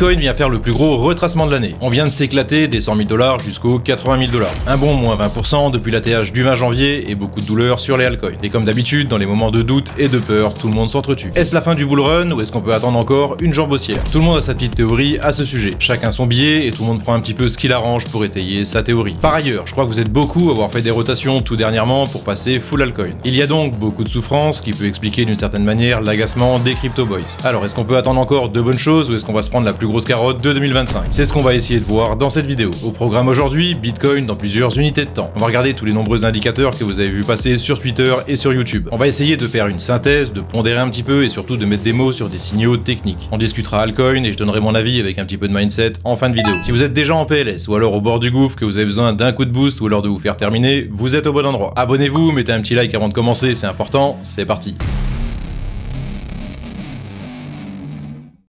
Bitcoin vient faire le plus gros retracement de l'année. On vient de s'éclater des 100 000 $ jusqu'aux 80 000 $. Un bon moins 20% depuis l'ATH du 20 janvier et beaucoup de douleurs sur les altcoins. Et comme d'habitude, dans les moments de doute et de peur, tout le monde s'entretue. Est-ce la fin du bull run ou est-ce qu'on peut attendre encore une jambe haussière? Tout le monde a sa petite théorie à ce sujet. Chacun son biais et tout le monde prend un petit peu ce qu'il arrange pour étayer sa théorie. Par ailleurs, je crois que vous êtes beaucoup à avoir fait des rotations tout dernièrement pour passer full altcoin. Il y a donc beaucoup de souffrance qui peut expliquer d'une certaine manière l'agacement des crypto boys. Alors est-ce qu'on peut attendre encore de bonnes choses ou est-ce qu'on va se prendre la plus grosse carotte de 2025? C'est ce qu'on va essayer de voir dans cette vidéo. Au programme aujourd'hui, Bitcoin dans plusieurs unités de temps. On va regarder tous les nombreux indicateurs que vous avez vu passer sur Twitter et sur YouTube. On va essayer de faire une synthèse, de pondérer un petit peu et surtout de mettre des mots sur des signaux techniques. On discutera altcoin et je donnerai mon avis avec un petit peu de mindset en fin de vidéo. Si vous êtes déjà en PLS ou alors au bord du gouffre, que vous avez besoin d'un coup de boost ou alors de vous faire terminer, vous êtes au bon endroit. Abonnez-vous, mettez un petit like avant de commencer, c'est important, c'est parti.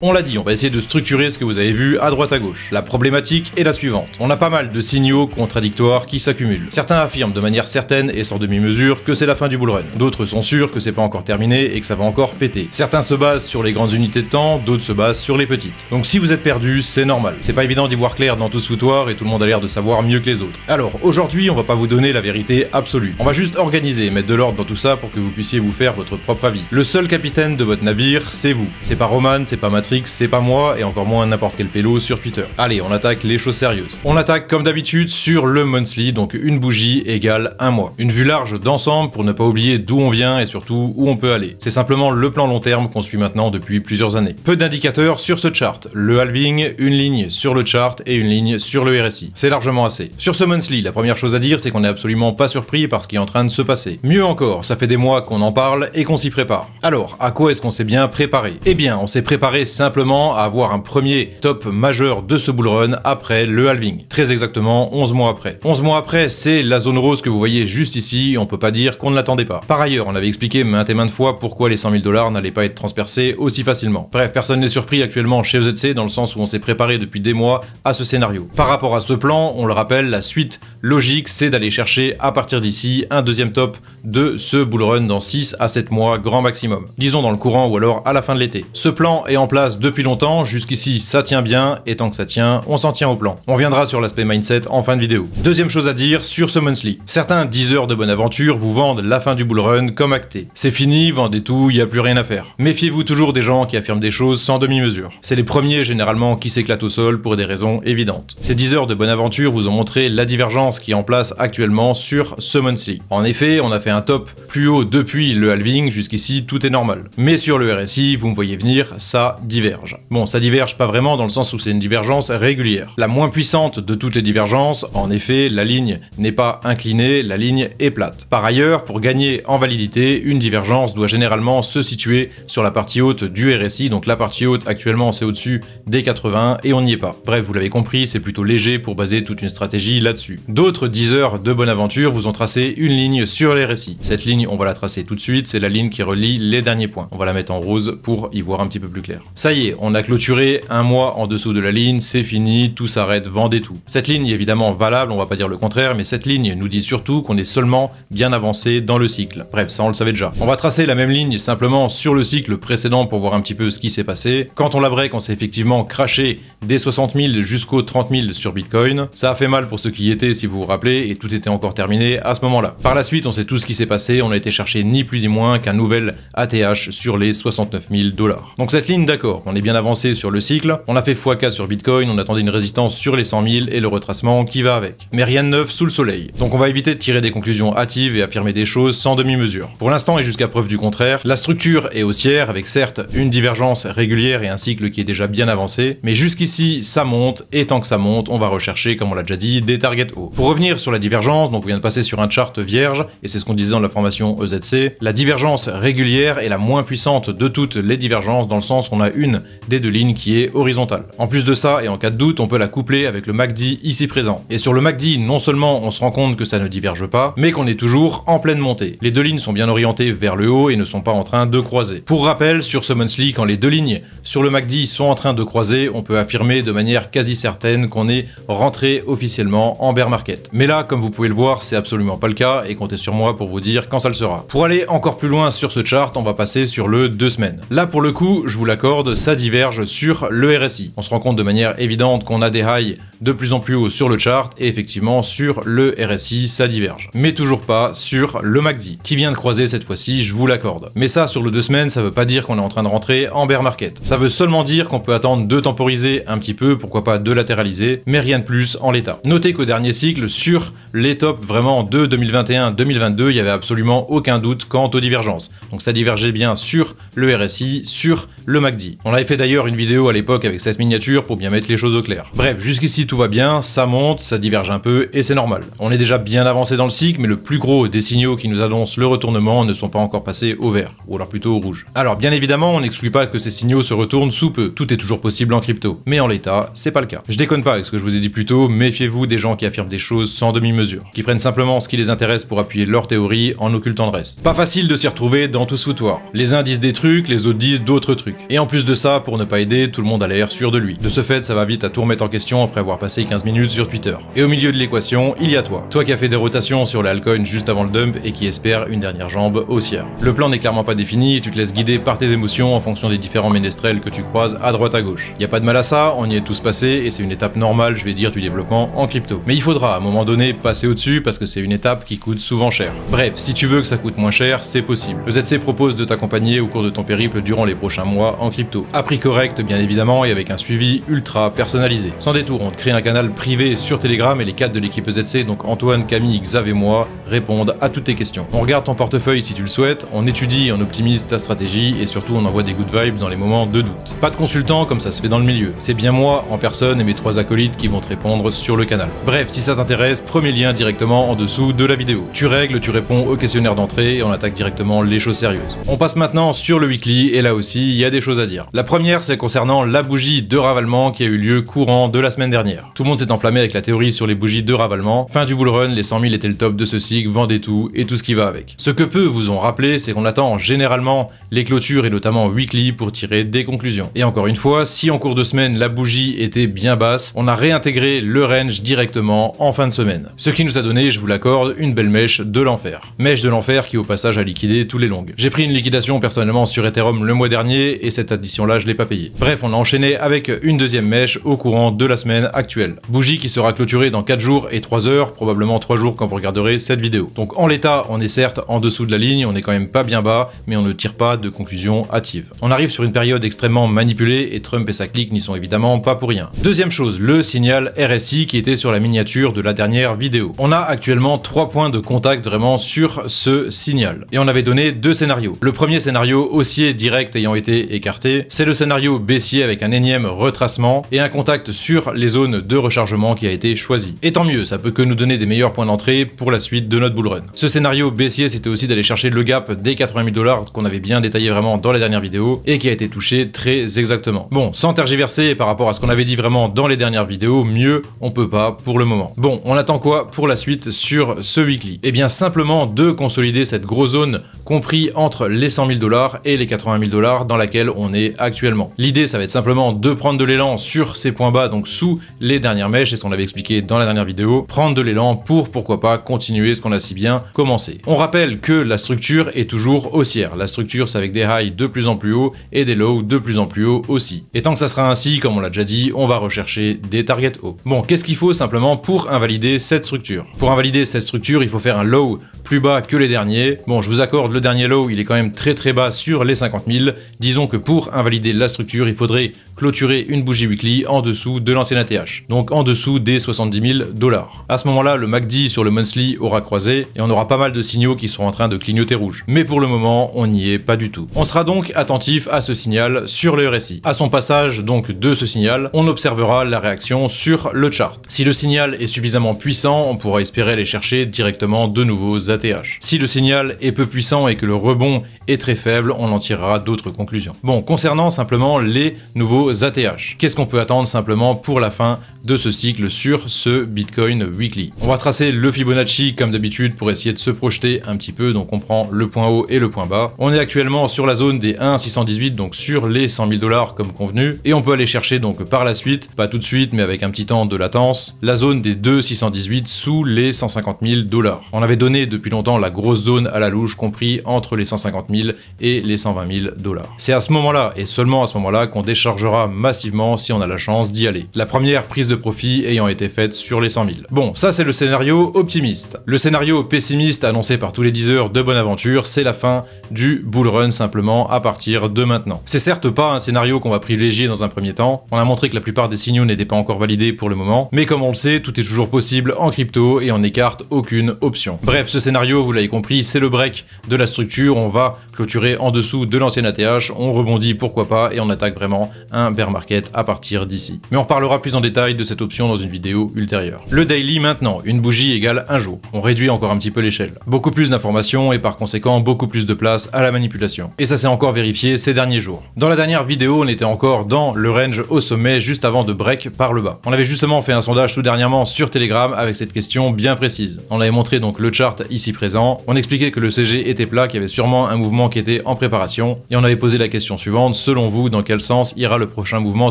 On l'a dit, on va essayer de structurer ce que vous avez vu à droite à gauche. La problématique est la suivante. On a pas mal de signaux contradictoires qui s'accumulent. Certains affirment de manière certaine et sans demi-mesure que c'est la fin du bull run. D'autres sont sûrs que c'est pas encore terminé et que ça va encore péter. Certains se basent sur les grandes unités de temps, d'autres se basent sur les petites. Donc si vous êtes perdu, c'est normal. C'est pas évident d'y voir clair dans tout ce foutoir et tout le monde a l'air de savoir mieux que les autres. Alors aujourd'hui, on va pas vous donner la vérité absolue. On va juste organiser et mettre de l'ordre dans tout ça pour que vous puissiez vous faire votre propre avis. Le seul capitaine de votre navire, c'est vous. C'est pas Roman, c'est pas Matrix, c'est pas moi et encore moins n'importe quel pélo sur Twitter. Allez, on attaque les choses sérieuses. On attaque comme d'habitude sur le monthly, donc une bougie égale un mois. Une vue large d'ensemble pour ne pas oublier d'où on vient et surtout où on peut aller. C'est simplement le plan long terme qu'on suit maintenant depuis plusieurs années. Peu d'indicateurs sur ce chart. Le halving, une ligne sur le chart et une ligne sur le RSI. C'est largement assez. Sur ce monthly, la première chose à dire, c'est qu'on n'est absolument pas surpris par ce qui est en train de se passer. Mieux encore, ça fait des mois qu'on en parle et qu'on s'y prépare. Alors, à quoi est-ce qu'on s'est bien préparé? Eh bien, on s'est préparé simplement à avoir un premier top majeur de ce bull run après le halving. Très exactement 11 mois après. 11 mois après, c'est la zone rose que vous voyez juste ici, on peut pas dire qu'on ne l'attendait pas. Par ailleurs, on avait expliqué maintes et maintes fois pourquoi les 100 000 $ n'allaient pas être transpercés aussi facilement. Bref, personne n'est surpris actuellement chez EZC dans le sens où on s'est préparé depuis des mois à ce scénario. Par rapport à ce plan, on le rappelle, la suite logique, c'est d'aller chercher à partir d'ici un deuxième top de ce bull run dans 6 à 7 mois grand maximum. Disons dans le courant ou alors à la fin de l'été. Ce plan est en place depuis longtemps, jusqu'ici ça tient bien, et tant que ça tient, on s'en tient au plan. On reviendra sur l'aspect mindset en fin de vidéo. Deuxième chose à dire sur ce monthly. Certains diseurs de bonne aventure vous vendent la fin du bull run comme acté. C'est fini, vendez tout, il n'y a plus rien à faire. Méfiez-vous toujours des gens qui affirment des choses sans demi-mesure. C'est les premiers généralement qui s'éclatent au sol pour des raisons évidentes. Ces diseurs de bonne aventure vous ont montré la divergence qui est en place actuellement sur ce monthly. En effet, on a fait un top plus haut depuis le halving, jusqu'ici tout est normal. Mais sur le RSI, vous me voyez venir, ça diverge. Bon, ça diverge pas vraiment dans le sens où c'est une divergence régulière. La moins puissante de toutes les divergences, en effet, la ligne n'est pas inclinée, la ligne est plate. Par ailleurs, pour gagner en validité, une divergence doit généralement se situer sur la partie haute du RSI, donc la partie haute actuellement c'est au-dessus des 80 et on n'y est pas. Bref, vous l'avez compris, c'est plutôt léger pour baser toute une stratégie là-dessus. D'autres diseurs de bonne aventure vous ont tracé une ligne sur les RSI. Cette ligne, on va la tracer tout de suite, c'est la ligne qui relie les derniers points. On va la mettre en rose pour y voir un petit peu plus clair. Ça y est, on a clôturé un mois en dessous de la ligne, c'est fini, tout s'arrête, vendez tout. Cette ligne est évidemment valable, on va pas dire le contraire, mais cette ligne nous dit surtout qu'on est seulement bien avancé dans le cycle. Bref, ça on le savait déjà. On va tracer la même ligne simplement sur le cycle précédent pour voir un petit peu ce qui s'est passé. Quand on la break, on s'est effectivement crashé des 60 000 jusqu'aux 30 000 sur Bitcoin. Ça a fait mal pour ceux qui y étaient si vous vous rappelez, et tout était encore terminé à ce moment-là. Par la suite, on sait tout ce qui s'est passé, on a été chercher ni plus ni moins qu'un nouvel ATH sur les 69 000 $. Donc cette ligne, d'accord, on est bien avancé sur le cycle, on a fait x4 sur Bitcoin, on attendait une résistance sur les 100 000 et le retracement qui va avec. Mais rien de neuf sous le soleil. Donc on va éviter de tirer des conclusions hâtives et affirmer des choses sans demi-mesure. Pour l'instant et jusqu'à preuve du contraire, la structure est haussière avec certes une divergence régulière et un cycle qui est déjà bien avancé, mais jusqu'ici ça monte et tant que ça monte, on va rechercher, comme on l'a déjà dit, des targets hauts. Pour revenir sur la divergence, donc on vient de passer sur un chart vierge et c'est ce qu'on disait dans la formation EZC, la divergence régulière est la moins puissante de toutes les divergences dans le sens où on a une des deux lignes qui est horizontale. En plus de ça, et en cas de doute, on peut la coupler avec le MACD ici présent. Et sur le MACD, non seulement on se rend compte que ça ne diverge pas, mais qu'on est toujours en pleine montée. Les deux lignes sont bien orientées vers le haut et ne sont pas en train de croiser. Pour rappel, sur ce monthly, quand les deux lignes sur le MACD sont en train de croiser, on peut affirmer de manière quasi certaine qu'on est rentré officiellement en bear market. Mais là, comme vous pouvez le voir, c'est absolument pas le cas et comptez sur moi pour vous dire quand ça le sera. Pour aller encore plus loin sur ce chart, on va passer sur le 2 semaines. Là, pour le coup, je vous l'accorde, seconde, ça diverge sur le RSI. On se rend compte de manière évidente qu'on a des highs de plus en plus haut sur le chart et effectivement sur le RSI, ça diverge. Mais toujours pas sur le MACD, qui vient de croiser cette fois-ci, je vous l'accorde. Mais ça, sur le 2 semaines, ça veut pas dire qu'on est en train de rentrer en bear market. Ça veut seulement dire qu'on peut attendre de temporiser un petit peu, pourquoi pas de latéraliser, mais rien de plus en l'état. Notez qu'au dernier cycle, sur les tops vraiment de 2021-2022, il y avait absolument aucun doute quant aux divergences. Donc ça divergeait bien sur le RSI, sur le MACD. On avait fait d'ailleurs une vidéo à l'époque avec cette miniature pour bien mettre les choses au clair. Bref, jusqu'ici tout va bien, ça monte, ça diverge un peu et c'est normal. On est déjà bien avancé dans le cycle, mais le plus gros des signaux qui nous annoncent le retournement ne sont pas encore passés au vert, ou alors plutôt au rouge. Alors bien évidemment, on n'exclut pas que ces signaux se retournent sous peu, tout est toujours possible en crypto, mais en l'état, c'est pas le cas. Je déconne pas avec ce que je vous ai dit plus tôt, méfiez-vous des gens qui affirment des choses sans demi-mesure, qui prennent simplement ce qui les intéresse pour appuyer leur théorie en occultant le reste. Pas facile de s'y retrouver dans tout ce foutoir. Les uns disent des trucs, les autres disent d'autres trucs. Et en plus de ça, pour ne pas aider, tout le monde a l'air sûr de lui. De ce fait, ça va vite à tout remettre en question après avoir passé 15 minutes sur Twitter. Et au milieu de l'équation, il y a toi. Toi qui as fait des rotations sur les altcoins juste avant le dump et qui espère une dernière jambe haussière. Le plan n'est clairement pas défini et tu te laisses guider par tes émotions en fonction des différents ménestrels que tu croises à droite à gauche. Y a pas de mal à ça, on y est tous passés et c'est une étape normale, je vais dire, du développement en crypto. Mais il faudra à un moment donné passer au-dessus parce que c'est une étape qui coûte souvent cher. Bref, si tu veux que ça coûte moins cher, c'est possible. Le ZC propose de t'accompagner au cours de ton périple durant les prochains mois en crypto. À prix correct bien évidemment et avec un suivi ultra personnalisé. Sans détour, on te crée un canal privé sur Telegram et les 4 de l'équipe ZC, donc Antoine, Camille, Xav et moi, répondent à toutes tes questions. On regarde ton portefeuille si tu le souhaites, on étudie et on optimise ta stratégie et surtout on envoie des good vibes dans les moments de doute. Pas de consultant comme ça se fait dans le milieu. C'est bien moi en personne et mes 3 acolytes qui vont te répondre sur le canal. Bref, si ça t'intéresse, premier lien directement en dessous de la vidéo. Tu règles, tu réponds au questionnaire d'entrée et on attaque directement les choses sérieuses. On passe maintenant sur le weekly et là aussi il y a des choses à dire. La première c'est concernant la bougie de ravalement qui a eu lieu courant de la semaine dernière. Tout le monde s'est enflammé avec la théorie sur les bougies de ravalement. Fin du bullrun, les 100 000 étaient le top de ce cycle, vendez tout et tout ce qui va avec. Ce que peu vous ont rappelé, c'est qu'on attend généralement les clôtures et notamment weekly pour tirer des conclusions. Et encore une fois, si en cours de semaine la bougie était bien basse, on a réintégré le range directement en fin de semaine. Ce qui nous a donné, je vous l'accorde, une belle mèche de l'enfer. Mèche de l'enfer qui au passage a liquidé tous les longs. J'ai pris une liquidation personnellement sur Ethereum le mois dernier et cette addition là je l'ai pas payée. Bref, on a enchaîné avec une deuxième mèche au courant de la semaine actuelle. Bougie qui sera clôturée dans 4 jours et 3 heures, probablement 3 jours quand vous regarderez cette vidéo. Donc en l'état, on est certes en dessous de la ligne, on est quand même pas bien bas, mais on ne tire pas de conclusion hâtive. On arrive sur une période extrêmement manipulée et Trump et sa clique n'y sont évidemment pas pour rien. Deuxième chose, le signal RSI qui était sur la miniature de la dernière vidéo. On a actuellement 3 points de contact vraiment sur ce signal. Et on avait donné 2 scénarios. Le premier scénario haussier direct ayant été écarté, c'est le scénario baissier avec un énième retracement et un contact sur les zones de rechargement qui a été choisi. Et tant mieux, ça peut que nous donner des meilleurs points d'entrée pour la suite de notre bullrun. Ce scénario baissier, c'était aussi d'aller chercher le gap des 80 000 $ qu'on avait bien détaillé vraiment dans la dernière vidéo et qui a été touché très exactement. Bon, sans tergiverser par rapport à ce qu'on avait dit vraiment dans les dernières vidéos, mieux on peut pas pour le moment. Bon, on attend quoi pour la suite sur ce weekly? Eh bien simplement de consolider cette grosse zone compris entre les 100 000 $ et les 80 000 $ dans laquelle on est actuellement. L'idée, ça va être simplement de prendre de l'élan sur ces points bas, donc sous les dernières mèches, et ce qu'on avait expliqué dans la dernière vidéo, prendre de l'élan pour, pourquoi pas, continuer ce qu'on a si bien commencé. On rappelle que la structure est toujours haussière. La structure, c'est avec des highs de plus en plus hauts et des lows de plus en plus hauts aussi. Et tant que ça sera ainsi, comme on l'a déjà dit, on va rechercher des targets hauts. Bon, qu'est-ce qu'il faut simplement pour invalider cette structure? Pour invalider cette structure, il faut faire un low plus bas que les derniers. Bon, je vous accorde, le dernier low, il est quand même très bas sur les 50 000. Disons que pour invalider la structure, il faudrait clôturer une bougie weekly en dessous de l'ancien ATH, donc en dessous des 70 000 $. À ce moment-là, le MACD sur le monthly aura croisé et on aura pas mal de signaux qui seront en train de clignoter rouge. Mais pour le moment, on n'y est pas du tout. On sera donc attentif à ce signal sur le RSI. À son passage donc de ce signal, on observera la réaction sur le chart. Si le signal est suffisamment puissant, on pourra espérer aller chercher directement de nouveaux ATH. Si le signal est peu puissant et que le rebond est très faible, on en tirera d'autres conclusions. Bon, concernant simplement les nouveaux ATH, qu'est-ce qu'on peut attendre simplement pour la fin de ce cycle sur ce Bitcoin Weekly? On va tracer le Fibonacci comme d'habitude pour essayer de se projeter un petit peu, donc on prend le point haut et le point bas. On est actuellement sur la zone des 1,618, donc sur les 100 000 $ comme convenu, et on peut aller chercher donc par la suite, pas tout de suite mais avec un petit temps de latence, la zone des 2,618 sous les 150 000 $. On avait donné depuis depuis longtemps la grosse zone à la louche, compris entre les 150 000 et les 120 000 $. C'est à ce moment-là, et seulement à ce moment-là, qu'on déchargera massivement si on a la chance d'y aller. La première prise de profit ayant été faite sur les 100 000. Bon, ça c'est le scénario optimiste. Le scénario pessimiste annoncé par tous les diseurs de Bonaventure, c'est la fin du bull run simplement à partir de maintenant. C'est certes pas un scénario qu'on va privilégier dans un premier temps, on a montré que la plupart des signaux n'étaient pas encore validés pour le moment, mais comme on le sait, tout est toujours possible en crypto et on n'écarte aucune option. Bref, ce scénario, vous l'avez compris, c'est le break de la structure, on va clôturer en dessous de l'ancienne ATH, on rebondit pourquoi pas et on attaque vraiment un bear market à partir d'ici. Mais on parlera plus en détail de cette option dans une vidéo ultérieure. Le daily maintenant, une bougie égale un jour. On réduit encore un petit peu l'échelle. Beaucoup plus d'informations et par conséquent beaucoup plus de place à la manipulation. Et ça s'est encore vérifié ces derniers jours. Dans la dernière vidéo, on était encore dans le range au sommet juste avant de break par le bas. On avait justement fait un sondage tout dernièrement sur Telegram avec cette question bien précise. On avait montré donc le chart ici présent, on expliquait que le CG était plat, qu'il y avait sûrement un mouvement qui était en préparation, et on avait posé la question suivante, selon vous, dans quel sens ira le prochain mouvement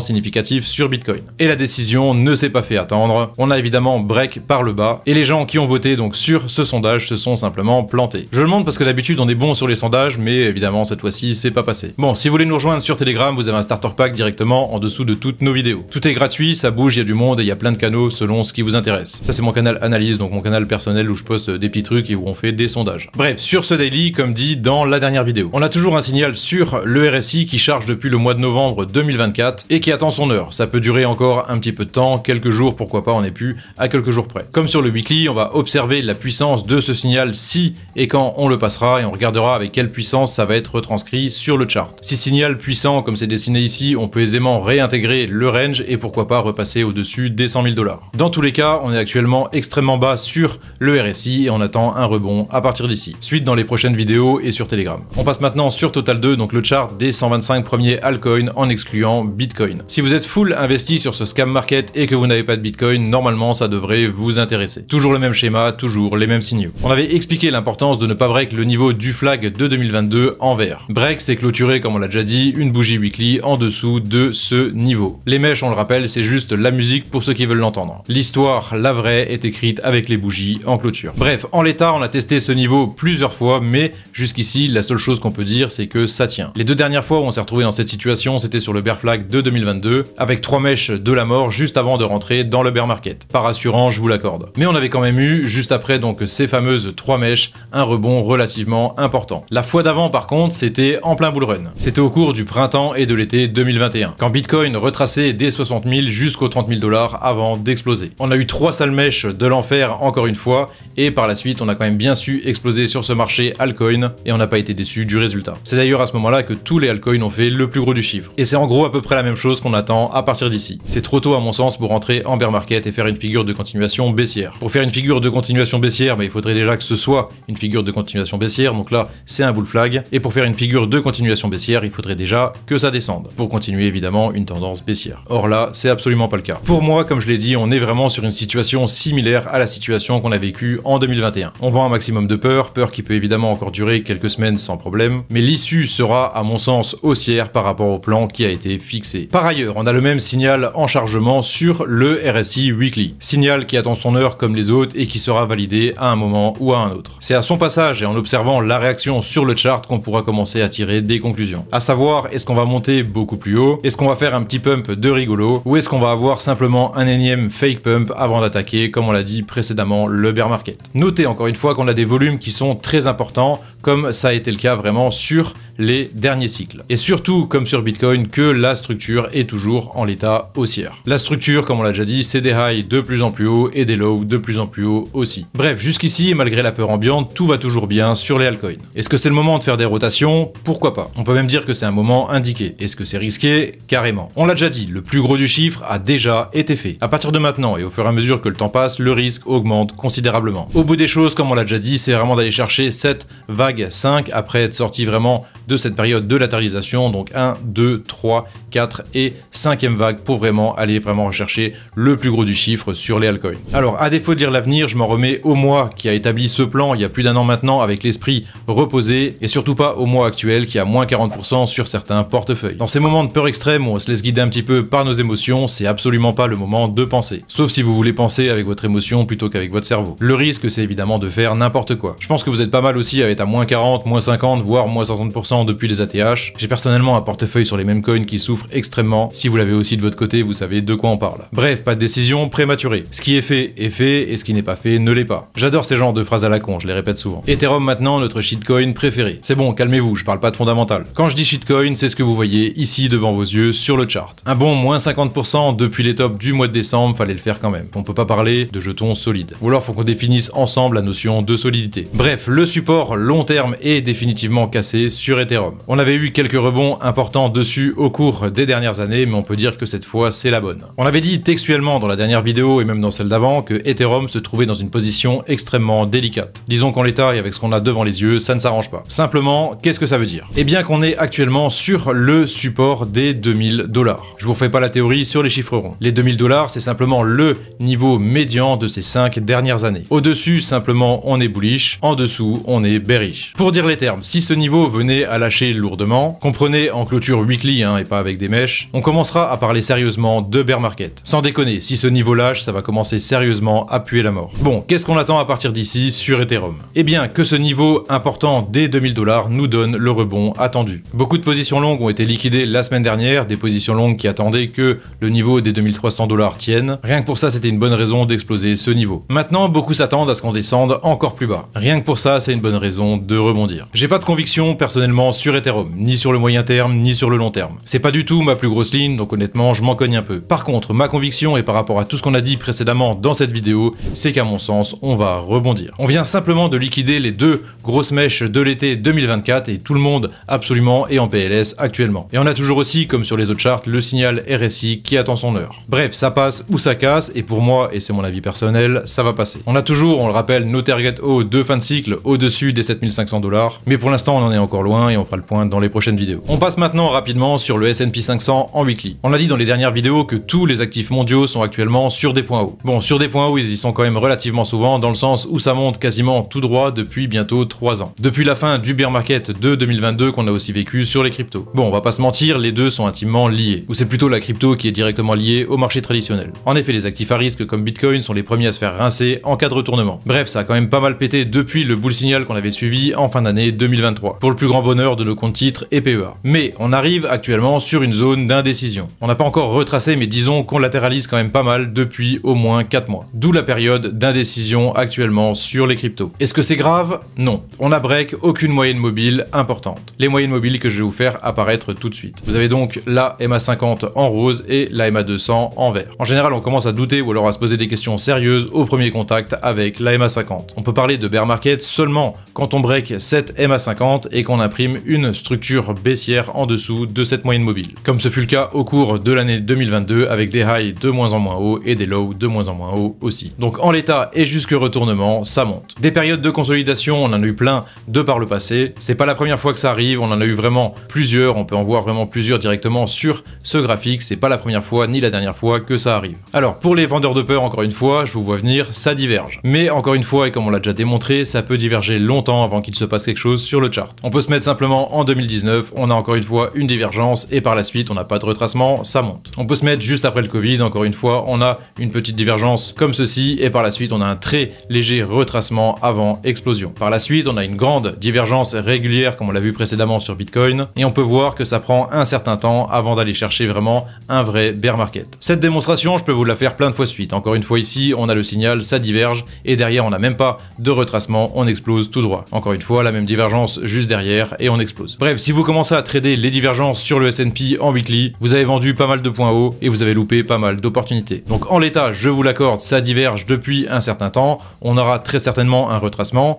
significatif sur Bitcoin? Et la décision ne s'est pas fait attendre, on a évidemment break par le bas, et les gens qui ont voté donc sur ce sondage se sont simplement plantés. Je le montre parce que d'habitude on est bon sur les sondages, mais évidemment cette fois-ci c'est pas passé. Bon, si vous voulez nous rejoindre sur Telegram, vous avez un starter pack directement en dessous de toutes nos vidéos. Tout est gratuit, ça bouge, il y a du monde et il y a plein de canaux selon ce qui vous intéresse. Ça c'est mon canal analyse, donc mon canal personnel où je poste des petits trucs et où on fait des sondages. Bref, sur ce daily, comme dit dans la dernière vidéo, on a toujours un signal sur le RSI qui charge depuis le mois de novembre 2024 et qui attend son heure. Ça peut durer encore un petit peu de temps, quelques jours, pourquoi pas, on n'est plus à quelques jours près. Comme sur le weekly, on va observer la puissance de ce signal si et quand on le passera et on regardera avec quelle puissance ça va être retranscrit sur le chart. Si signal puissant comme c'est dessiné ici, on peut aisément réintégrer le range et pourquoi pas repasser au-dessus des 100 000 $. Dans tous les cas, on est actuellement extrêmement bas sur le RSI et on attend un rebond à partir d'ici. Suite dans les prochaines vidéos et sur Telegram. On passe maintenant sur Total 2, donc le chart des 125 premiers altcoins en excluant Bitcoin. Si vous êtes full investi sur ce scam market et que vous n'avez pas de Bitcoin, normalement ça devrait vous intéresser. Toujours le même schéma, toujours les mêmes signaux. On avait expliqué l'importance de ne pas break le niveau du flag de 2022 en vert. Break, c'est clôturer, comme on l'a déjà dit, une bougie weekly en dessous de ce niveau. Les mèches, on le rappelle, c'est juste la musique pour ceux qui veulent l'entendre. L'histoire, la vraie, est écrite avec les bougies en clôture. Bref, en l'état, on a testé ce niveau plusieurs fois, mais jusqu'ici, la seule chose qu'on peut dire, c'est que ça tient. Les deux dernières fois où on s'est retrouvé dans cette situation, c'était sur le bear flag de 2022, avec 3 mèches de la mort juste avant de rentrer dans le bear market. Pas rassurant, je vous l'accorde. Mais on avait quand même eu, juste après donc ces fameuses 3 mèches, un rebond relativement important. La fois d'avant, par contre, c'était en plein bull run. C'était au cours du printemps et de l'été 2021, quand Bitcoin retraçait des 60 000 jusqu'aux 30 000 $ avant d'exploser. On a eu 3 sales mèches de l'enfer encore une fois, et par la suite, on a quand même bien su exploser sur ce marché altcoin, et on n'a pas été déçu du résultat. C'est d'ailleurs à ce moment-là que tous les altcoins ont fait le plus gros du chiffre. Et c'est en gros à peu près la même chose qu'on attend à partir d'ici. C'est trop tôt à mon sens pour rentrer en bear market et faire une figure de continuation baissière. Pour faire une figure de continuation baissière, il faudrait déjà que ce soit une figure de continuation baissière, donc là c'est un bull flag, et pour faire une figure de continuation baissière, il faudrait déjà que ça descende, pour continuer évidemment une tendance baissière. Or là, c'est absolument pas le cas. Pour moi, comme je l'ai dit, on est vraiment sur une situation similaire à la situation qu'on a vécue en 2021. On vend un maximum de peur qui peut évidemment encore durer quelques semaines sans problème, mais l'issue sera à mon sens haussière par rapport au plan qui a été fixé. Par ailleurs, on a le même signal en chargement sur le RSI Weekly. Signal qui attend son heure comme les autres et qui sera validé à un moment ou à un autre. C'est à son passage et en observant la réaction sur le chart qu'on pourra commencer à tirer des conclusions. À savoir, est-ce qu'on va monter beaucoup plus haut? Est-ce qu'on va faire un petit pump de rigolo? Ou est-ce qu'on va avoir simplement un énième fake pump avant d'attaquer, comme on l'a dit précédemment, le bear market? Notez encore une fois qu'on a des volumes qui sont très importants, comme ça a été le cas vraiment sur les derniers cycles. Et surtout, comme sur Bitcoin, que la structure est toujours en l'état haussière. La structure, comme on l'a déjà dit, c'est des highs de plus en plus haut et des lows de plus en plus haut aussi. Bref, jusqu'ici, malgré la peur ambiante, tout va toujours bien sur les altcoins. Est-ce que c'est le moment de faire des rotations? Pourquoi pas? On peut même dire que c'est un moment indiqué. Est-ce que c'est risqué? Carrément. On l'a déjà dit, le plus gros du chiffre a déjà été fait. À partir de maintenant et au fur et à mesure que le temps passe, le risque augmente considérablement. Au bout des choses, comme on l'a déjà dit, c'est vraiment d'aller chercher cette vague 5 après être sorti vraiment de cette période de latéralisation, donc 1, 2, 3, 4 et 5e vague pour vraiment aller rechercher le plus gros du chiffre sur les altcoins. Alors, à défaut de lire l'avenir, je m'en remets au mois qui a établi ce plan il y a plus d'un an maintenant avec l'esprit reposé et surtout pas au mois actuel qui a moins 40% sur certains portefeuilles. Dans ces moments de peur extrême où on se laisse guider un petit peu par nos émotions, c'est absolument pas le moment de penser. Sauf si vous voulez penser avec votre émotion plutôt qu'avec votre cerveau. Le risque, c'est évidemment de faire n'importe quoi. Je pense que vous êtes pas mal aussi à être à moins 40, moins 50, voire moins 60% depuis les ATH. J'ai personnellement un portefeuille sur les mêmes coins qui souffre extrêmement. Si vous l'avez aussi de votre côté, vous savez de quoi on parle. Bref, pas de décision prématurée. Ce qui est fait, et ce qui n'est pas fait ne l'est pas. J'adore ces genres de phrases à la con, je les répète souvent. Ethereum maintenant, notre shitcoin préféré. C'est bon, calmez-vous, je parle pas de fondamental. Quand je dis shitcoin, c'est ce que vous voyez ici devant vos yeux sur le chart. Un bon moins 50% depuis les tops du mois de décembre, fallait le faire quand même. On peut pas parler de jetons solides. Ou alors faut qu'on définisse ensemble la notion de solidité. Bref, le support long terme est définitivement cassé sur Ethereum. On avait eu quelques rebonds importants dessus au cours des dernières années, mais on peut dire que cette fois c'est la bonne. On avait dit textuellement dans la dernière vidéo et même dans celle d'avant que Ethereum se trouvait dans une position extrêmement délicate. Disons qu'en l'état et avec ce qu'on a devant les yeux, ça ne s'arrange pas. Simplement, qu'est-ce que ça veut dire? Eh bien qu'on est actuellement sur le support des 2000 $. Je vous refais pas la théorie sur les chiffres ronds. Les 2000 $, c'est simplement le niveau médian de ces 5 dernières années. Au-dessus, simplement, on est bullish. En dessous, on est bearish. Pour dire les termes, si ce niveau venait à lâcher lourdement, comprenez en clôture weekly et pas avec des mèches, on commencera à parler sérieusement de bear market. Sans déconner, si ce niveau lâche, ça va commencer sérieusement à puer la mort. Bon, qu'est-ce qu'on attend à partir d'ici sur Ethereum? Eh bien, que ce niveau important des 2000 $ nous donne le rebond attendu. Beaucoup de positions longues ont été liquidées la semaine dernière, des positions longues qui attendaient que le niveau des 2300 $ tienne. Rien que pour ça, c'était une bonne raison d'exploser ce niveau. Maintenant, beaucoup s'attendent à ce qu'on descende encore plus bas. Rien que pour ça, c'est une bonne raison de rebondir. J'ai pas de conviction personnellement sur Ethereum, ni sur le moyen terme, ni sur le long terme. C'est pas du tout ma plus grosse ligne, donc honnêtement, je m'en cogne un peu. Par contre, ma conviction, et par rapport à tout ce qu'on a dit précédemment dans cette vidéo, c'est qu'à mon sens, on va rebondir. On vient simplement de liquider les deux grosses mèches de l'été 2024 et tout le monde absolument est en PLS actuellement. Et on a toujours aussi, comme sur les autres charts, le signal RSI qui attend son heure. Bref, ça passe ou ça casse, et pour moi, et c'est mon avis personnel, ça va passer. On a toujours, on le rappelle, nos target hauts de fin de cycle au-dessus des 7500 $, mais pour l'instant, on en est encore loin et on fera le point dans les prochaines vidéos. On passe maintenant rapidement sur le S&P 500 en weekly. On a dit dans les dernières vidéos que tous les actifs mondiaux sont actuellement sur des points hauts. Bon, sur des points hauts, ils y sont quand même relativement souvent, dans le sens où ça monte quasiment tout droit depuis bientôt 3 ans. Depuis la fin du bear market de 2022 qu'on a aussi vécu sur les cryptos. Bon, on va pas se mentir, les deux sont intimement liés. Ou c'est plutôt la crypto qui est directement liée au marché traditionnel. En effet, les actifs à risque comme Bitcoin sont les premiers à se faire rincer en cas de retournement. Bref, ça a quand même pas mal pété depuis le bull signal qu'on avait suivi en fin d'année 2023. Pour le plus grand bonheur de nos comptes titres et PEA. Mais on arrive actuellement sur une zone d'indécision. On n'a pas encore retracé, mais disons qu'on latéralise quand même pas mal depuis au moins 4 mois. D'où la période d'indécision actuellement sur les cryptos. Est-ce que c'est grave? Non. On n'a break aucune moyenne mobile importante. Les moyennes mobiles que je vais vous faire apparaître tout de suite. Vous avez donc la MA50 en rose et la MA200 en vert. En général, on commence à douter ou alors à se poser des questions sérieuses au premier contact avec la MA50. On peut parler de bear market seulement quand on break cette MA50 et qu'on imprime une structure baissière en dessous de cette moyenne mobile. Comme ce fut le cas au cours de l'année 2022 avec des highs de moins en moins hauts et des lows de moins en moins hauts aussi. Donc en l'état et jusque retournement, ça monte. Des périodes de consolidation, on en a eu plein de par le passé. C'est pas la première fois que ça arrive, on en a eu vraiment plusieurs, on peut en voir vraiment plusieurs directement sur ce graphique. C'est pas la première fois ni la dernière fois que ça arrive. Alors pour les vendeurs de peur, encore une fois, je vous vois venir, ça diverge. Mais encore une fois, et comme on l'a déjà démontré, ça peut diverger longtemps avant qu'il se passe quelque chose sur le chart. On peut se mettre simplement en 2019, on a encore une fois une divergence et par la suite on n'a pas de retracement, ça monte. On peut se mettre juste après le Covid, encore une fois, on a une petite divergence comme ceci et par la suite on a un très léger retracement avant explosion. Par la suite on a une grande divergence régulière comme on l'a vu précédemment sur Bitcoin et on peut voir que ça prend un certain temps avant d'aller chercher vraiment un vrai bear market. Cette démonstration, je peux vous la faire plein de fois suite. Encore une fois ici, on a le signal, ça diverge et derrière on n'a même pas de retracement, on explose tout droit. Encore une fois, la même divergence juste derrière et on explose. Bref, si vous commencez à trader les divergences sur le S&P en weekly, vous avez vendu pas mal de points hauts et vous avez loupé pas mal d'opportunités. Donc en l'état, je vous l'accorde, ça diverge depuis un certain temps. On aura très certainement un retracement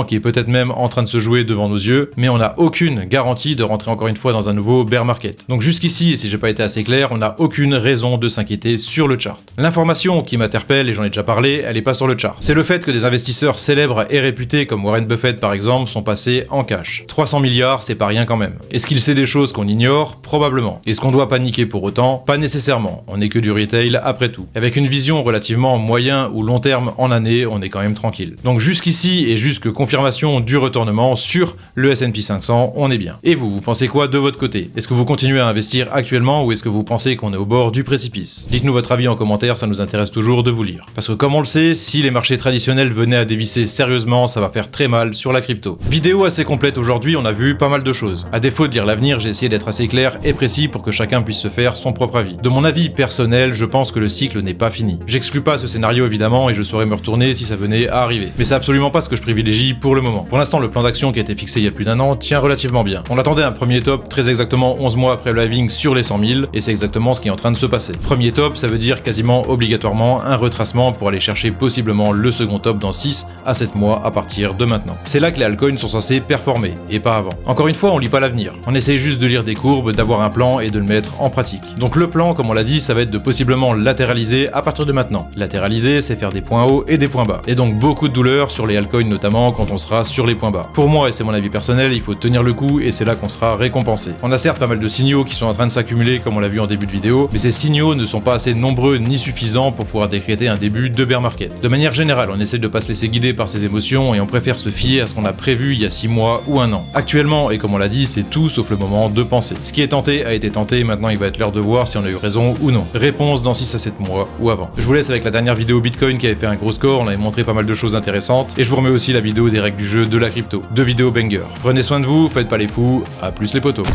qui est peut-être même en train de se jouer devant nos yeux, mais on n'a aucune garantie de rentrer encore une fois dans un nouveau bear market. Donc jusqu'ici, et si j'ai pas été assez clair, on n'a aucune raison de s'inquiéter sur le chart. L'information qui m'interpelle, et j'en ai déjà parlé, elle est pas sur le chart. C'est le fait que des investisseurs célèbres et réputés comme Warren Buffett par exemple sont passés en cash. 300 milliards, c'est pas rien quand même. Est-ce qu'il sait des choses qu'on ignore? Probablement. Est-ce qu'on doit paniquer pour autant? Pas nécessairement. On n'est que du retail après tout. Avec une vision relativement moyen ou long terme en année, on est quand même tranquille. Donc jusqu'ici et jusque confirmation du retournement sur le S&P 500, on est bien. Et vous pensez quoi de votre côté? Est-ce que vous continuez à investir actuellement ou est-ce que vous pensez qu'on est au bord du précipice? Dites-nous votre avis en commentaire, ça nous intéresse toujours de vous lire. Parce que comme on le sait, si les marchés traditionnels venaient à dévisser sérieusement, ça va faire très mal sur la crypto. Vidéo assez complète aujourd'hui, on a vu pas mal de choses. À défaut de lire l'avenir, j'ai essayé d'être assez clair et précis pour que chacun puisse se faire son propre avis. De mon avis personnel, je pense que le cycle n'est pas fini. J'exclus pas ce scénario évidemment et je saurais me retourner si ça venait à arriver. Mais c'est absolument pas ce que je privilégie pour le moment. Pour l'instant, le plan d'action qui a été fixé il y a plus d'un an tient relativement bien. On attendait un premier top très exactement 11 mois après le halving sur les 100 000 et c'est exactement ce qui est en train de se passer. Premier top, ça veut dire quasiment obligatoirement un retracement pour aller chercher possiblement le second top dans 6 à 7 mois à partir de maintenant. C'est là que les altcoins sont censés performer et pas avant. Encore une fois, on lit pas l'avenir. On essaye juste de lire des courbes, d'avoir un plan et de le mettre en pratique. Donc le plan, comme on l'a dit, ça va être de possiblement latéraliser à partir de maintenant. Latéraliser, c'est faire des points hauts et des points bas. Et donc beaucoup de douleur sur les altcoins notamment quand on sera sur les points bas. Pour moi, et c'est mon avis personnel, il faut tenir le coup et c'est là qu'on sera récompensé. On a certes pas mal de signaux qui sont en train de s'accumuler comme on l'a vu en début de vidéo, mais ces signaux ne sont pas assez nombreux ni suffisants pour pouvoir décréter un début de bear market. De manière générale, on essaie de pas se laisser guider par ses émotions et on préfère se fier à ce qu'on a prévu il y a 6 mois ou 1 an. Actuellement, et comme on l'a dit, c'est tout sauf le moment de penser. Ce qui est tenté a été tenté, maintenant il va être l'heure de voir si on a eu raison ou non. Réponse dans 6 à 7 mois ou avant. Je vous laisse avec la dernière vidéo Bitcoin qui avait fait un gros score, on avait montré pas mal de choses intéressantes, et je vous remets aussi la vidéo des règles du jeu de la crypto. 2 vidéos banger. Prenez soin de vous, faites pas les fous, à plus les potos.